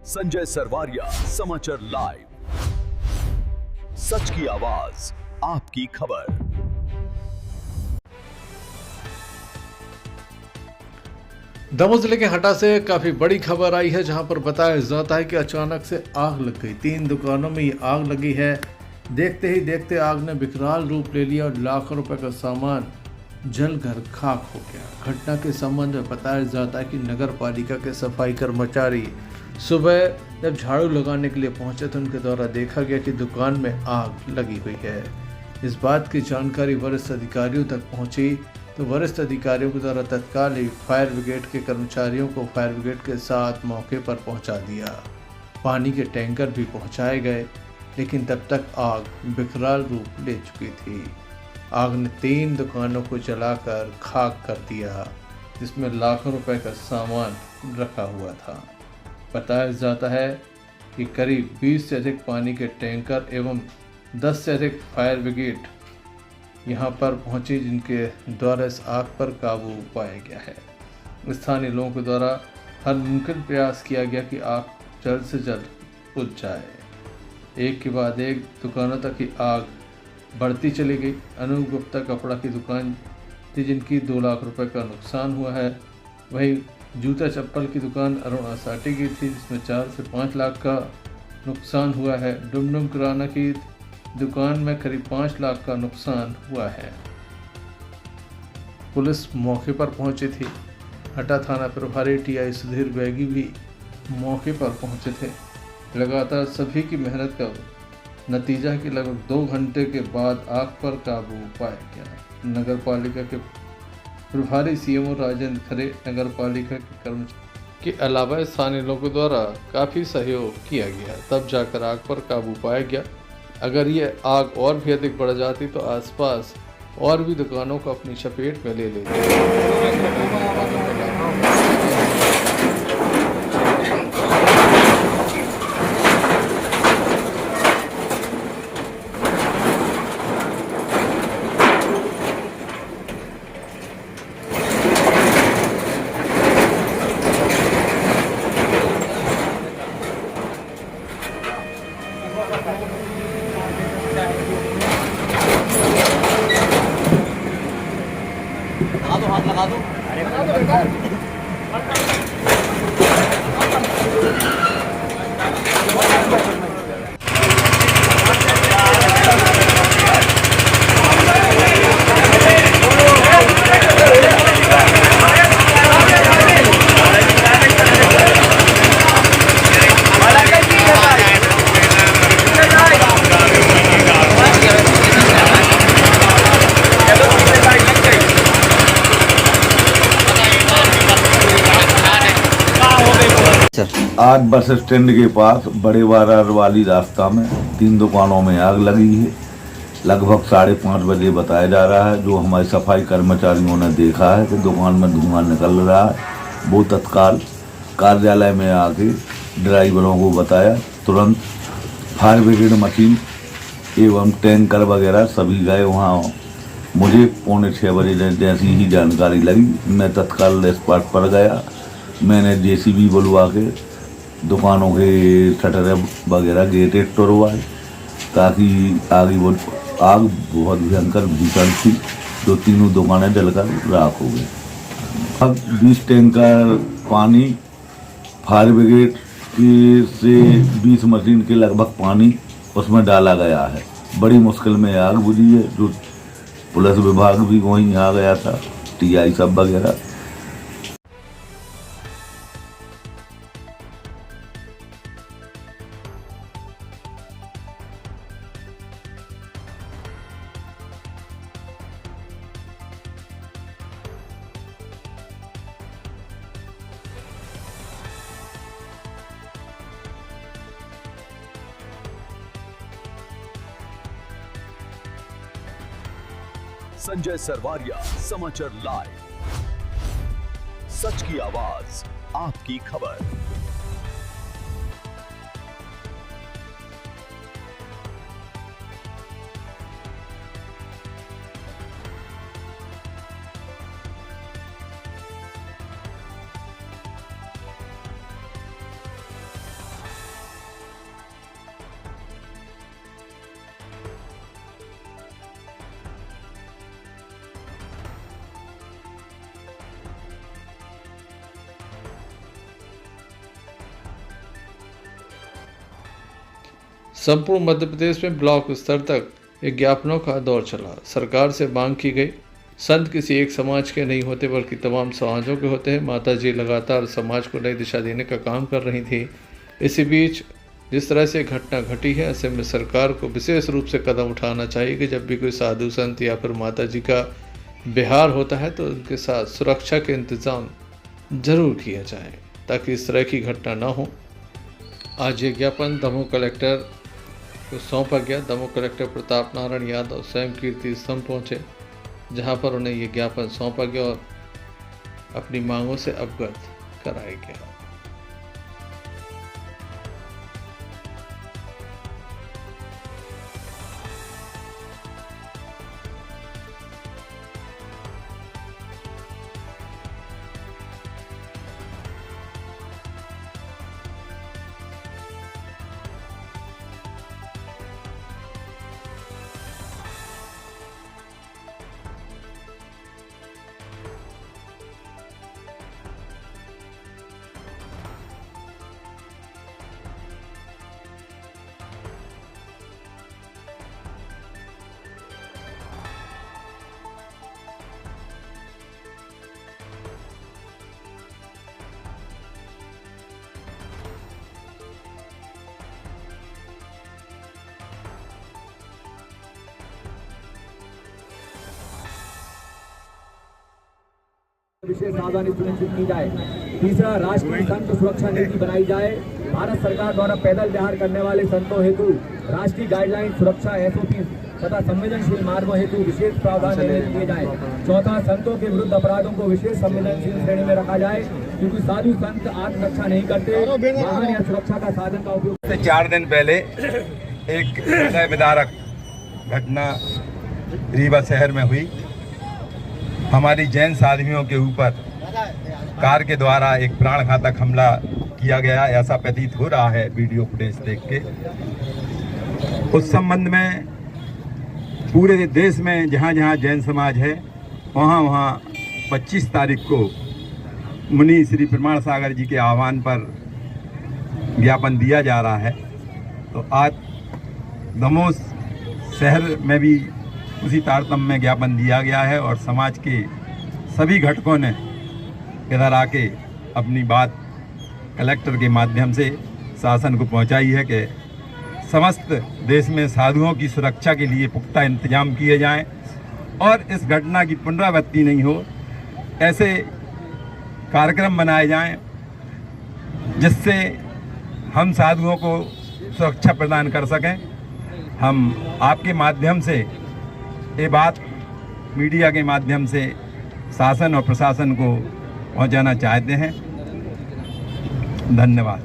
संजय सरवारिया, समाचार लाइव, सच की आवाज, आपकी खबर। दमोह जिले के हटा से काफी बड़ी खबर आई है, जहां पर बताया जाता है कि अचानक से आग लग गई। 3 दुकानों में ये आग लगी है। देखते ही देखते आग ने विकराल रूप ले लिया और लाखों रुपए का सामान जलकर खाक हो गया। घटना के संबंध में बताया जाता है कि नगर पालिका के सफाई कर्मचारी सुबह जब झाड़ू लगाने के लिए पहुंचे तो उनके द्वारा देखा गया कि दुकान में आग लगी हुई है। इस बात की जानकारी वरिष्ठ अधिकारियों तक पहुंची तो वरिष्ठ अधिकारियों के द्वारा तत्काल ही फायर ब्रिगेड के कर्मचारियों को फायर ब्रिगेड के साथ मौके पर पहुंचा दिया। पानी के टैंकर भी पहुंचाए गए, लेकिन तब तक आग विकराल रूप ले चुकी थी। आग ने 3 दुकानों को जलाकर खाक कर दिया, जिसमें लाखों रुपए का सामान रखा हुआ था। बताया जाता है कि करीब 20 से अधिक पानी के टैंकर एवं 10 से अधिक फायर ब्रिगेड यहां पर पहुंची, जिनके द्वारा इस आग पर काबू पाया गया है। स्थानीय लोगों के द्वारा हर मुमकिन प्रयास किया गया कि आग जल्द से जल्द बुझ जाए। एक के बाद एक दुकानों तक की आग बढ़ती चली गई। अनूप गुप्ता कपड़ा की दुकान थी, जिनकी 2 लाख रुपए का नुकसान हुआ है। वहीं जूता चप्पल की दुकान अरुण आसाटी की थी, जिसमें 4 से 5 लाख का नुकसान हुआ है। डुमडुम किराना की दुकान में करीब 5 लाख का नुकसान हुआ है। पुलिस मौके पर पहुंची थी। हटा थाना प्रभारी टीआई सुधीर बैगी भी मौके पर पहुंचे थे। लगातार सभी की मेहनत का नतीजा कि लगभग 2 घंटे के बाद आग पर काबू पाया गया। नगर पालिका के प्रभारी सीएमओ राजेंद्र खरे, नगर पालिका के कर्मचारी के अलावा स्थानीय लोगों द्वारा काफ़ी सहयोग किया गया, तब जाकर आग पर काबू पाया गया। अगर ये आग और भी अधिक बढ़ जाती तो आसपास और भी दुकानों को अपनी चपेट में ले लेती। लगा दो आज बस स्टैंड के पास बड़े बाजार वाली रास्ता में 3 दुकानों में आग लगी है। लगभग 5:30 बजे बताया जा रहा है। जो हमारे सफाई कर्मचारियों ने देखा है कि दुकान में धुआं निकल रहा है, वो तत्काल कार्यालय में आके ड्राइवरों को बताया। तुरंत फायर ब्रिगेड मशीन एवं टैंकर वगैरह सभी गए वहाँ। मुझे 5:45 बजे जैसी ही जानकारी लगी, मैं तत्काल स्पॉट पर गया। मैंने जेसीबी बुलवा के दुकानों के शटर वगैरह गेट तोड़वाए, ताकि आग बहुत भयंकर भीषण थी। जो 3 दुकानें जलकर राख हो गई। अब 20 टैंकर पानी फायर ब्रिगेड से 20 मशीन के लगभग पानी उसमें डाला गया है। बड़ी मुश्किल में आग बुझी है। जो पुलिस विभाग भी वहीं आ गया था, टीआई सब वगैरह। संजय सरवारिया, समाचार लाइव, सच की आवाज, आपकी खबर। संपूर्ण मध्य प्रदेश में ब्लॉक स्तर तक ज्ञापनों का दौर चला। सरकार से मांग की गई, संत किसी एक समाज के नहीं होते बल्कि तमाम समाजों के होते हैं। माता जी लगातार समाज को नई दिशा देने का काम कर रही थी। इसी बीच जिस तरह से घटना घटी है, ऐसे में सरकार को विशेष रूप से कदम उठाना चाहिए कि जब भी कोई साधु संत या फिर माता जी का बिहार होता है तो उनके साथ सुरक्षा के इंतज़ाम जरूर किया जाए ताकि इस तरह की घटना ना हो। आज ये ज्ञापन दमोह कलेक्टर को सौंपा गया। दमोह कलेक्टर प्रताप नारायण यादव स्वयं कीर्ति स्तंभ पहुँचे, जहां पर उन्हें ये ज्ञापन सौंपा गया और अपनी मांगों से अवगत कराया गया। विशेष सावधानी सुनिश्चित की जाए। तीसरा, राष्ट्रीय संत सुरक्षा नीति बनाई जाए। भारत सरकार द्वारा पैदल विहार करने वाले संतों हेतु राष्ट्रीय गाइडलाइन, सुरक्षा SOP तथा संवेदनशील मार्गों हेतु विशेष प्रावधान निर्धारित किए जाए। चौथा, संतों के विरुद्ध अपराधों को विशेष संवेदनशील श्रेणी में रखा जाए, क्योंकि साधु संत आत्मरक्षा नहीं करते, वाहन या सुरक्षा का साधन का उपयोग। 4 दिन पहले एक हृदय विदारक घटना रीवा शहर में हुई। हमारी जैन साधवियों के ऊपर कार के द्वारा एक प्राण घातक हमला किया गया, ऐसा प्रतीत हो रहा है वीडियो फुटेज देख के। उस संबंध में पूरे देश में जहाँ जहाँ जैन समाज है वहाँ 25 तारीख को मुनि श्री प्रमाण सागर जी के आह्वान पर ज्ञापन दिया जा रहा है। तो आज दमोह शहर में भी उसी तारतम्य में ज्ञापन दिया गया है और समाज के सभी घटकों ने इधर आके अपनी बात कलेक्टर के माध्यम से शासन को पहुंचाई है कि समस्त देश में साधुओं की सुरक्षा के लिए पुख्ता इंतजाम किए जाएं और इस घटना की पुनरावृत्ति नहीं हो, ऐसे कार्यक्रम बनाए जाएं जिससे हम साधुओं को सुरक्षा प्रदान कर सकें। हम आपके माध्यम से ये बात मीडिया के माध्यम से शासन और प्रशासन को पहुंचाना चाहते हैं। धन्यवाद।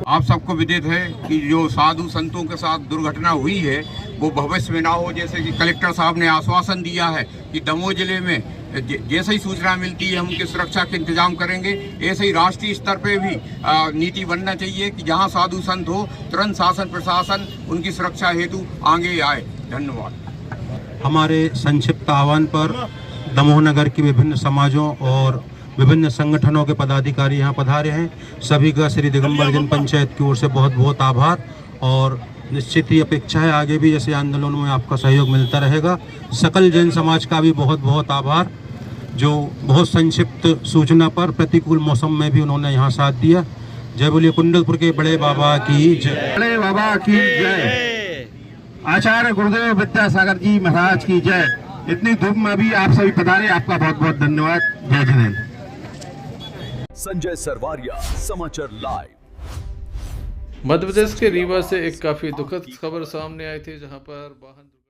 आप सबको विदित है कि जो साधु संतों के साथ दुर्घटना हुई है वो भविष्य में ना हो। जैसे कि कलेक्टर साहब ने आश्वासन दिया है कि दमोह जिले में जैसे ही सूचना मिलती है हम उनकी सुरक्षा के इंतजाम करेंगे। ऐसे ही राष्ट्रीय स्तर पे भी नीति बनना चाहिए कि जहां साधु संत हो तुरंत शासन प्रशासन उनकी सुरक्षा हेतु आगे आए। धन्यवाद। हमारे संक्षिप्त आह्वान पर दमोह नगर की विभिन्न समाजों और विभिन्न संगठनों के पदाधिकारी यहाँ पधारे हैं। सभी का श्री दिगंबर जन पंचायत की ओर से बहुत बहुत आभार और निश्चित ही अपेक्षा है आगे भी ऐसे आंदोलनों में आपका सहयोग मिलता रहेगा। सकल जैन समाज का भी बहुत बहुत आभार, जो बहुत संक्षिप्त सूचना पर प्रतिकूल मौसम में भी उन्होंने यहाँ साथ दिया। जय बोलिए कुंडलपुर के बड़े बाबा की जय। बड़े बाबा की जय। आचार्य गुरुदेव विद्यासागर जी महाराज की जय। इतनी धूप में भी आप सभी पधारे, आपका बहुत बहुत धन्यवाद। जय जिनेन्द्र। संजय सरवारिया, समाचार लाइव। मध्य प्रदेश के रीवा से एक काफी दुखद खबर सामने आई थी, जहां पर वाहन